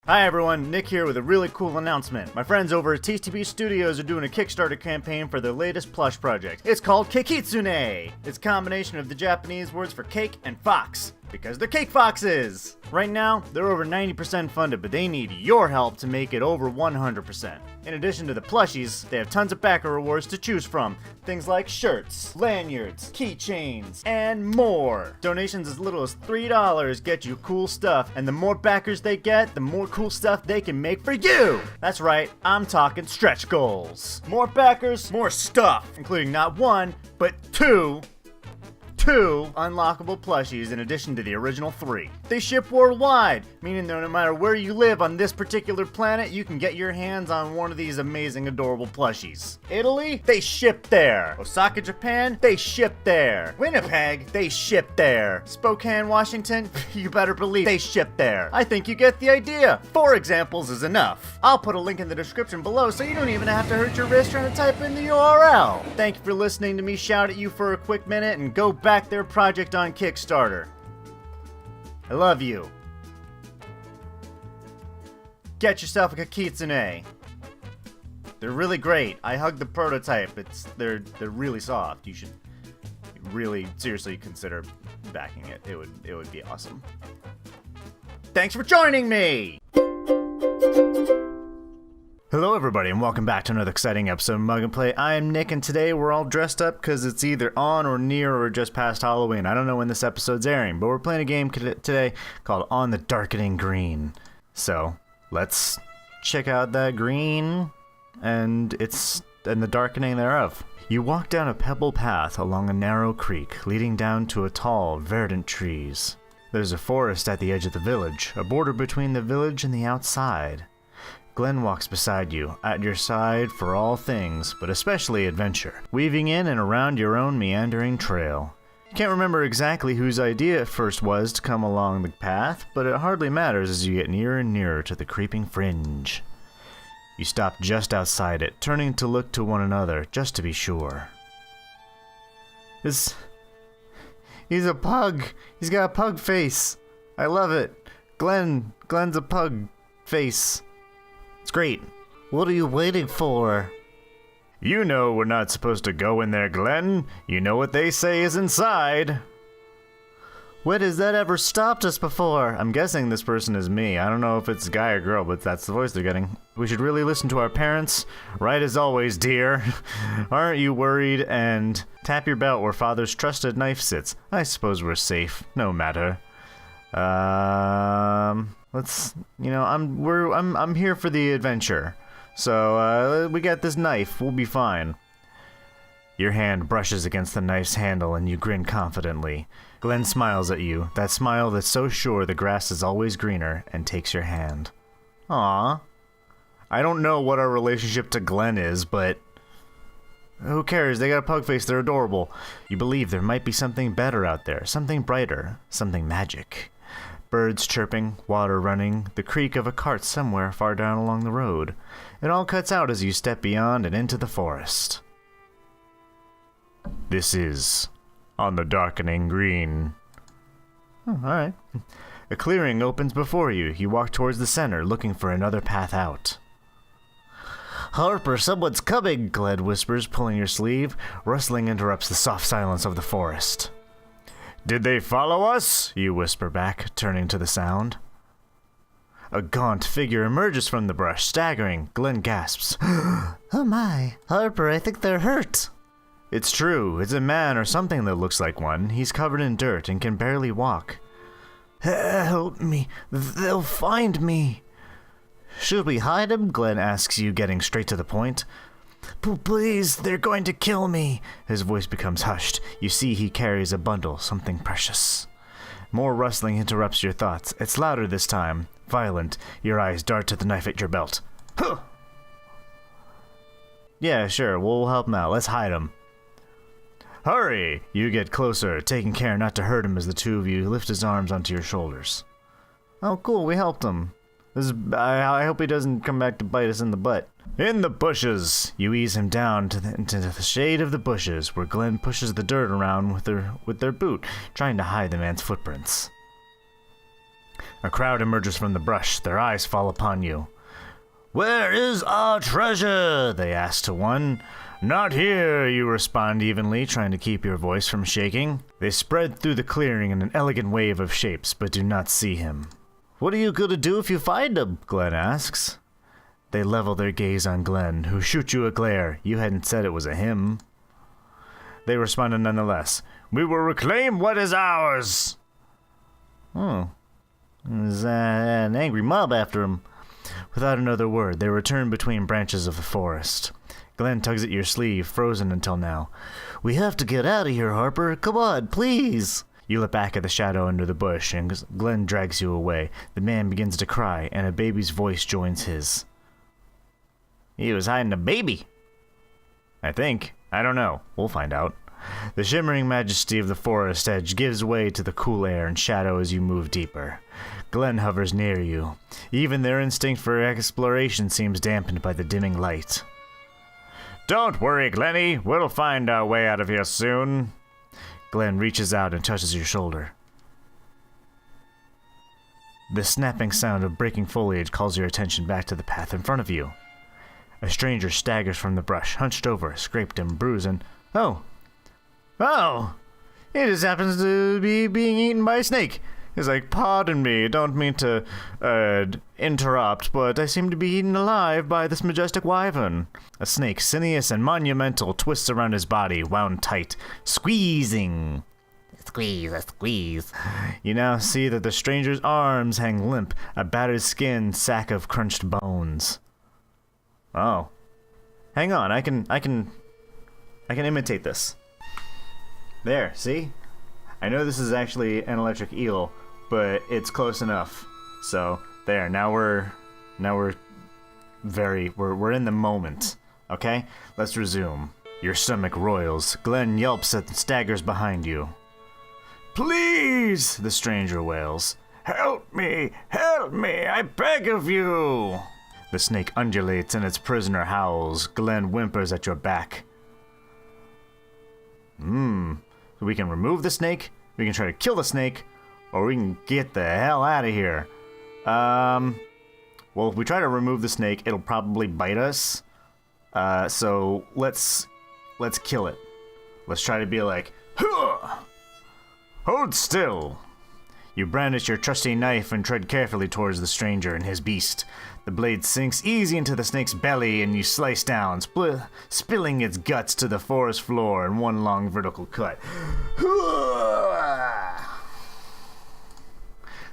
Hi everyone, Nick here with a really cool announcement. My friends over at TTB Studios are doing a Kickstarter campaign for their latest plush project. It's called Kekitsune! It's a combination of the Japanese words for cake and fox, because they're cake foxes! Right now, they're over 90% funded, but they need your help to make it over 100%. In addition to the plushies, they have tons of backer rewards to choose from. Things like shirts, lanyards, keychains, and more. Donations as little as $3 get you cool stuff, and the more backers they get, the more cool stuff they can make for you! That's right, I'm talking stretch goals. More backers, more stuff, including not one, but two unlockable plushies in addition to the original 3. They ship worldwide, meaning that no matter where you live on this particular planet, you can get your hands on one of these amazing, adorable plushies. Italy? They ship there. Osaka, Japan? They ship there. Winnipeg? They ship there. Spokane, Washington? You better believe they ship there. I think you get the idea. 4 examples is enough. I'll put a link in the description below so you don't even have to hurt your wrist trying to type in the URL. Thank you for listening to me shout at you for a quick minute and go back their project on Kickstarter. I love you. Get yourself a Kekitsune. They're really great. I hugged the prototype. They're really soft. You should really seriously consider backing it. It would be awesome. Thanks for joining me. Hello everybody and welcome back to another exciting episode of MugAndPlay. I am Nick and today we're all dressed up because it's either on or near or just past Halloween. I don't know when this episode's airing, but we're playing a game today called On the Darkening Green. So let's check out that green and the darkening thereof. You walk down a pebble path along a narrow creek leading down to a tall, verdant trees. There's a forest at the edge of the village, a border between the village and the outside. Glenn walks beside you, at your side for all things, but especially adventure, weaving in and around your own meandering trail. You can't remember exactly whose idea it first was to come along the path, but it hardly matters as you get nearer and nearer to the creeping fringe. You stop just outside it, turning to look to one another, just to be sure. He's a pug! He's got a pug face! I love it! Glenn's a pug face. It's great. What are you waiting for? You know we're not supposed to go in there, Glenn. You know what they say is inside. When has that ever stopped us before? I'm guessing this person is me. I don't know if it's a guy or girl, but that's the voice they're getting. We should really listen to our parents. Right as always, dear. Aren't you worried? And tap your belt where father's trusted knife sits. I suppose we're safe, no matter. I'm here for the adventure. So, we got this knife. We'll be fine. Your hand brushes against the knife's handle and you grin confidently. Glenn smiles at you, that smile that's so sure the grass is always greener, and takes your hand. Aww. I don't know what our relationship to Glenn is, but who cares? They got a pug face, they're adorable. You believe there might be something better out there, something brighter, something magic. Birds chirping, water running, the creak of a cart somewhere far down along the road. It all cuts out as you step beyond and into the forest. This is On the Darkening Green. Oh, alright. A clearing opens before you. You walk towards the center, looking for another path out. Harper, someone's coming, Gled whispers, pulling your sleeve. Rustling interrupts the soft silence of the forest. Did they follow us? You whisper back, turning to the sound. A gaunt figure emerges from the brush, staggering. Glenn gasps. Oh my, Harper, I think they're hurt. It's true. It's a man or something that looks like one. He's covered in dirt and can barely walk. Help me. They'll find me. Should we hide him? Glenn asks you, getting straight to the point. Please, they're going to kill me. His voice becomes hushed. You see he carries a bundle, something precious. More rustling interrupts your thoughts. It's louder this time. Violent. Your eyes dart to the knife at your belt. Huh! Yeah, sure. We'll help him out. Let's hide him. Hurry! You get closer, taking care not to hurt him as the two of you lift his arms onto your shoulders. Oh, cool. We helped him. I hope he doesn't come back to bite us in the butt. In the bushes! You ease him down into the shade of the bushes, where Glenn pushes the dirt around with their boot, trying to hide the man's footprints. A crowd emerges from the brush. Their eyes fall upon you. "Where is our treasure?" they ask to one. "Not here," you respond evenly, trying to keep your voice from shaking. They spread through the clearing in an elegant wave of shapes, but do not see him. "What are you going to do if you find him?" Glenn asks. They level their gaze on Glenn, who shoots you a glare. You hadn't said it was a him. They responded nonetheless. "We will reclaim what is ours." Oh. There's an angry mob after him. Without another word, they return between branches of the forest. Glenn tugs at your sleeve, frozen until now. "We have to get out of here, Harper. Come on, please." You look back at the shadow under the bush, and Glenn drags you away. The man begins to cry, and a baby's voice joins his. He was hiding a baby. I think. I don't know. We'll find out. The shimmering majesty of the forest edge gives way to the cool air and shadow as you move deeper. Glenn hovers near you. Even their instinct for exploration seems dampened by the dimming light. "Don't worry, Glenny. We'll find our way out of here soon." Glenn reaches out and touches your shoulder. The snapping sound of breaking foliage calls your attention back to the path in front of you. A stranger staggers from the brush, hunched over, scraped and bruised, and... Oh! It just happens to be being eaten by a snake. He's like, "Pardon me, don't mean to, interrupt, but I seem to be eaten alive by this majestic wyvern." A snake, sinuous and monumental, twists around his body, wound tight, squeezing. Squeeze. You now see that the stranger's arms hang limp, a battered skin sack of crunched bones. Oh. Hang on, I can imitate this. There, see? I know this is actually an electric eel, but it's close enough. So, there, now we're in the moment. Okay? Let's resume. Your stomach roils. Glenn yelps and staggers behind you. "Please!" the stranger wails. Help me, I beg of you!" The snake undulates and its prisoner howls. Glenn whimpers at your back. So we can remove the snake, we can try to kill the snake, or we can get the hell out of here. Well, if we try to remove the snake, it'll probably bite us. So let's kill it. Let's try to be like, "Huh! Hold still." You brandish your trusty knife and tread carefully towards the stranger and his beast. The blade sinks easy into the snake's belly and you slice down, spilling its guts to the forest floor in one long vertical cut.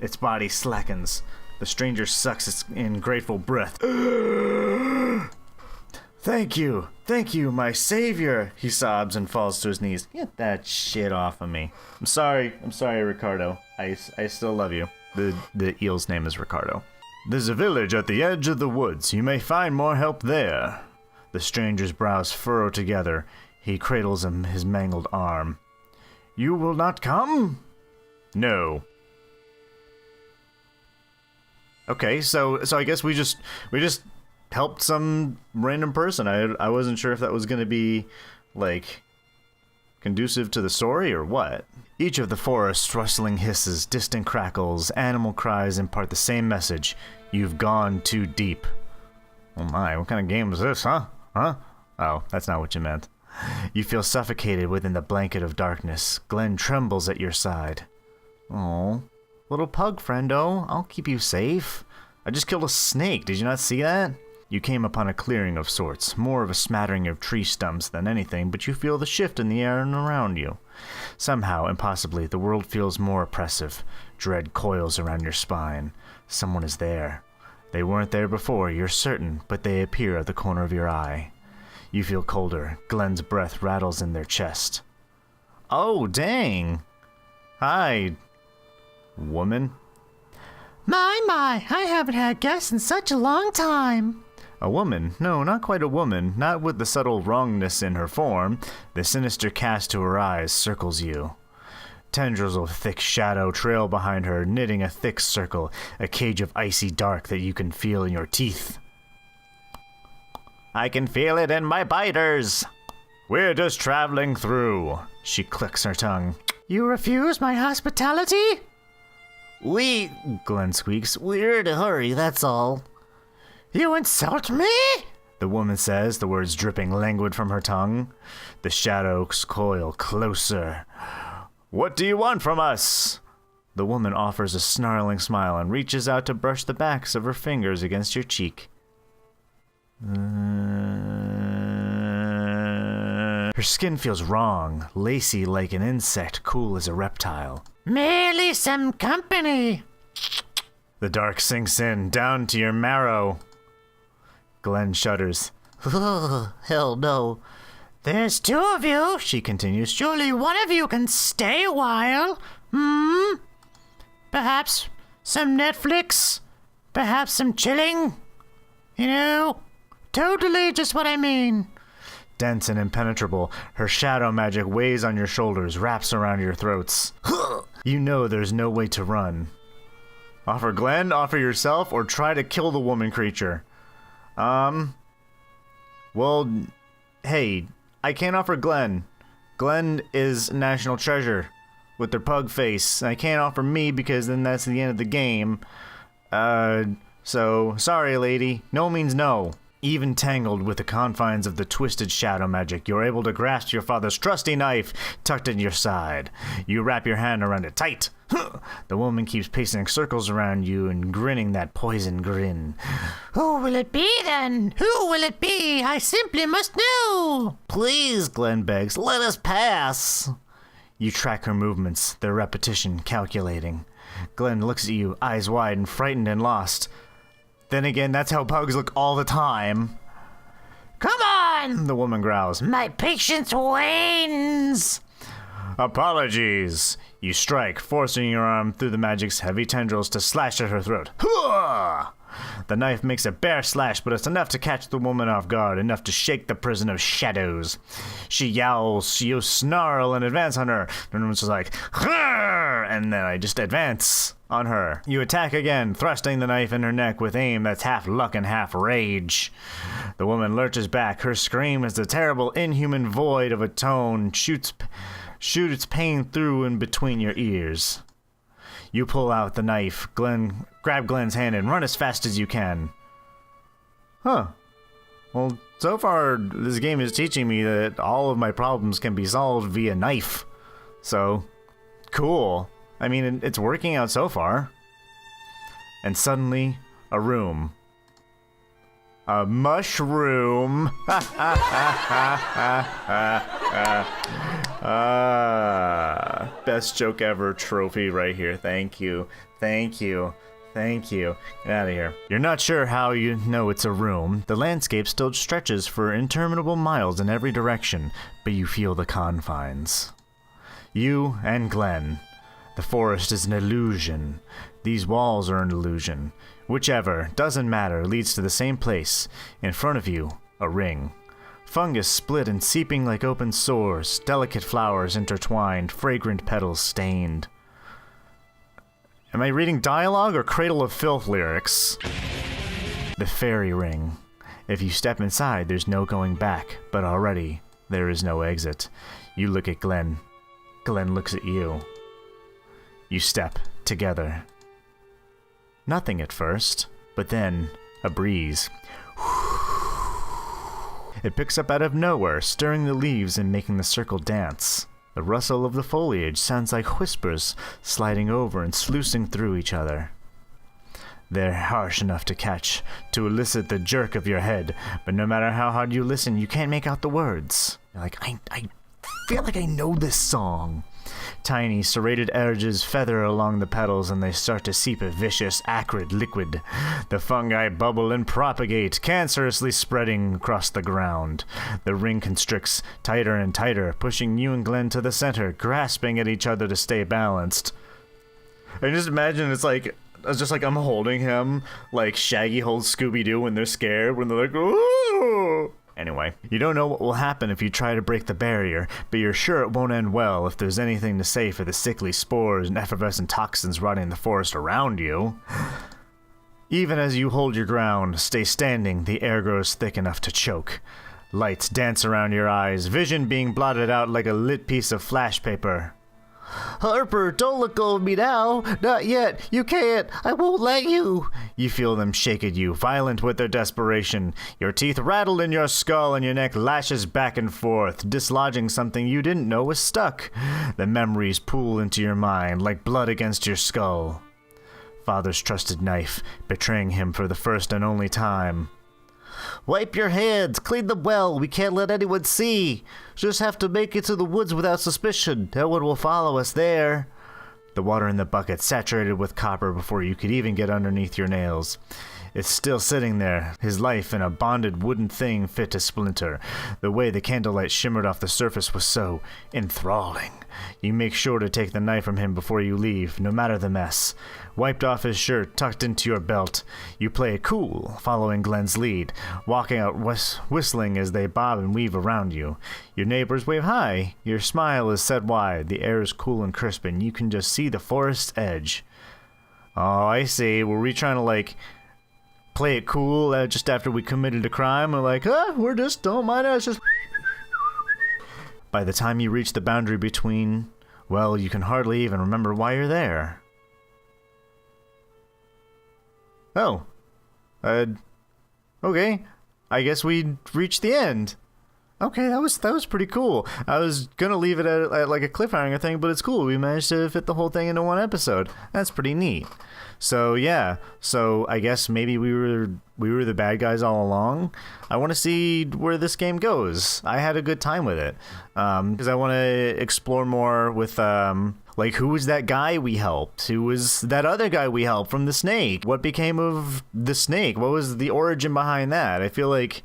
Its body slackens. The stranger sucks in grateful breath. Thank you, my savior," he sobs and falls to his knees. "Get that shit off of me. I'm sorry, Ricardo. I still love you." The eel's name is Ricardo. "There's a village at the edge of the woods. You may find more help there." The stranger's brows furrow together. He cradles his mangled arm. "You will not come?" "No." Okay, so I guess we just helped some random person. I wasn't sure if that was going to be, like, conducive to the story or what. Each of the forest's rustling hisses, distant crackles, animal cries impart the same message. You've gone too deep. Oh my, what kind of game is this, huh? Oh, that's not what you meant. You feel suffocated within the blanket of darkness. Glenn trembles at your side. Oh, little pug friendo, I'll keep you safe. I just killed a snake, did you not see that? You came upon a clearing of sorts, more of a smattering of tree stumps than anything, but you feel the shift in the air and around you. Somehow, impossibly, the world feels more oppressive. Dread coils around your spine. Someone is there. They weren't there before, you're certain, but they appear at the corner of your eye. You feel colder. Glenn's breath rattles in their chest. Oh, dang. Hi, woman. My, I haven't had guests in such a long time. A woman? No, not quite a woman. Not with the subtle wrongness in her form. The sinister cast to her eyes circles you. Tendrils of thick shadow trail behind her, knitting a thick circle, a cage of icy dark that you can feel in your teeth. I can feel it in my biters. We're just traveling through. She clicks her tongue. You refuse my hospitality? Glenn squeaks. We're in a hurry, that's all. You insult me? The woman says, the words dripping languid from her tongue. The shadows coil closer. What do you want from us? The woman offers a snarling smile and reaches out to brush the backs of her fingers against your cheek. Her skin feels wrong, lacy like an insect, cool as a reptile. Merely some company. The dark sinks in, down to your marrow. Glenn shudders. Hell no. There's two of you, she continues. Surely one of you can stay a while. Perhaps some Netflix? Perhaps some chilling? You know, totally just what I mean. Dense and impenetrable, her shadow magic weighs on your shoulders, wraps around your throats. You know there's no way to run. Offer Glenn, offer yourself, or try to kill the woman creature. Well, hey, I can't offer Glenn. Glenn is national treasure with their pug face. I can't offer me because then that's the end of the game. So, sorry, lady. No means no. Even tangled with the confines of the twisted shadow magic, you're able to grasp your father's trusty knife tucked in your side. You wrap your hand around it tight. The woman keeps pacing circles around you and grinning that poison grin. Who will it be then? Who will it be? I simply must know. Please, Glenn begs, let us pass. You track her movements, their repetition calculating. Glenn looks at you, eyes wide and frightened and lost. Then again, that's how pugs look all the time. Come on! The woman growls. My patience wanes. Apologies. You strike, forcing your arm through the magic's heavy tendrils to slash at her throat. The knife makes a bare slash, but it's enough to catch the woman off guard, enough to shake the prison of shadows. She yowls, you snarl and advance on her. The woman's just like, and then I just advance on her. You attack again, thrusting the knife in her neck with aim that's half luck and half rage. The woman lurches back. Her scream is the terrible, inhuman void of a tone shoots its pain through and between your ears. You pull out the knife, grab Glenn's hand and run as fast as you can. Huh. Well, so far, this game is teaching me that all of my problems can be solved via knife. So, cool. I mean, it's working out so far. And suddenly, a room. A mushroom. Best joke ever trophy right here. Thank you. Thank you. Thank you. Get out of here. You're not sure how you know it's a room. The landscape still stretches for interminable miles in every direction, but you feel the confines. You and Glenn. The forest is an illusion. These walls are an illusion. Whichever, doesn't matter, leads to the same place. In front of you, a ring. Fungus split and seeping like open sores, delicate flowers intertwined, fragrant petals stained. Am I reading dialogue or Cradle of Filth lyrics? The fairy ring. If you step inside, there's no going back, but already, there is no exit. You look at Glenn. Glenn looks at you. You step together. Nothing at first, but then a breeze. It picks up out of nowhere, stirring the leaves and making the circle dance. The rustle of the foliage sounds like whispers sliding over and sluicing through each other. They're harsh enough to catch, to elicit the jerk of your head, but no matter how hard you listen, you can't make out the words. You're like, I feel like I know this song. Tiny, serrated edges feather along the petals and they start to seep a vicious, acrid liquid. The fungi bubble and propagate, cancerously spreading across the ground. The ring constricts tighter and tighter, pushing you and Glenn to the center, grasping at each other to stay balanced. I just imagine it's just like I'm holding him like Shaggy holds Scooby-Doo when they're scared, when they're like, ooh! Anyway, you don't know what will happen if you try to break the barrier, but you're sure it won't end well if there's anything to say for the sickly spores and effervescent toxins rotting the forest around you. Even as you hold your ground, stay standing, the air grows thick enough to choke. Lights dance around your eyes, vision being blotted out like a lit piece of flash paper. Harper, don't let go of me now. Not yet. You can't. I won't let you. You feel them shake at you, violent with their desperation. Your teeth rattle in your skull and your neck lashes back and forth, dislodging something you didn't know was stuck. The memories pool into your mind like blood against your skull. Father's trusted knife, betraying him for the first and only time. Wipe your hands, clean them well, we can't let anyone see. Just have to make it to the woods without suspicion, no one will follow us there. The water in the bucket saturated with copper before you could even get underneath your nails. It's still sitting there, his life in a bonded wooden thing fit to splinter. The way the candlelight shimmered off the surface was so enthralling. You make sure to take the knife from him before you leave, no matter the mess. Wiped off his shirt, tucked into your belt. You play it cool, following Glenn's lead, walking out whistling as they bob and weave around you. Your neighbors wave hi. Your smile is set wide. The air is cool and crisp, and you can just see the forest's edge. Oh, I see. Were we trying to, like, play it cool just after we committed a crime? We're like, we're just, don't mind us, just... By the time you reach the boundary between, well, you can hardly even remember why you're there. Oh. Okay. I guess we reached the end. Okay, that was pretty cool. I was gonna leave it at like a cliffhanger thing, but it's cool. We managed to fit the whole thing into one episode. That's pretty neat. So yeah, so I guess maybe we were the bad guys all along. I want to see where this game goes. I had a good time with it because I want to explore more with like, who was that guy we helped? Who was that other guy we helped from the snake? What became of the snake? What was the origin behind that? I feel like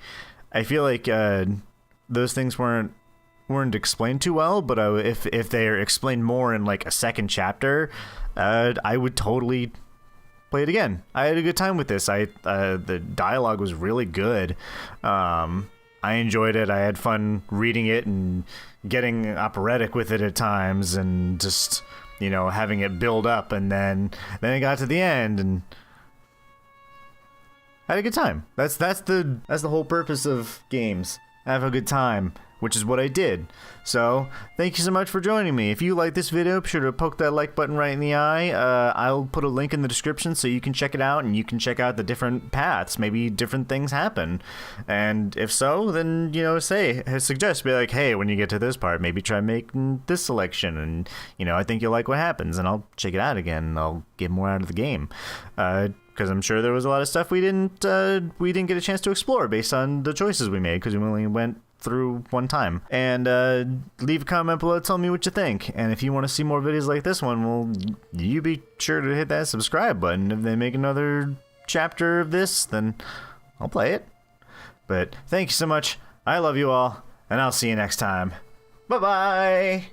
those things weren't explained too well, but if they're explained more in like a second chapter, I would totally play it again. I had a good time with this. The dialogue was really good. I enjoyed it. I had fun reading it and getting operatic with it at times, and just, you know, having it build up, and then it got to the end and I had a good time. That's the whole purpose of games. Have a good time, which is what I did. So, thank you so much for joining me. If you like this video, be sure to poke that like button right in the eye. I'll put a link in the description so you can check it out, and you can check out the different paths. Maybe different things happen. And if so, then, you know, suggest, be like, hey, when you get to this part, maybe try making this selection, and, you know, I think you'll like what happens, and I'll check it out again, and I'll get more out of the game. Because I'm sure there was a lot of stuff we didn't get a chance to explore based on the choices we made, because we only went through one time. And leave a comment below, tell me what you think. And if you want to see more videos like this one, well, you be sure to hit that subscribe button. If they make another chapter of this, then I'll play it. But thank you so much. I love you all, and I'll see you next time. Bye-bye!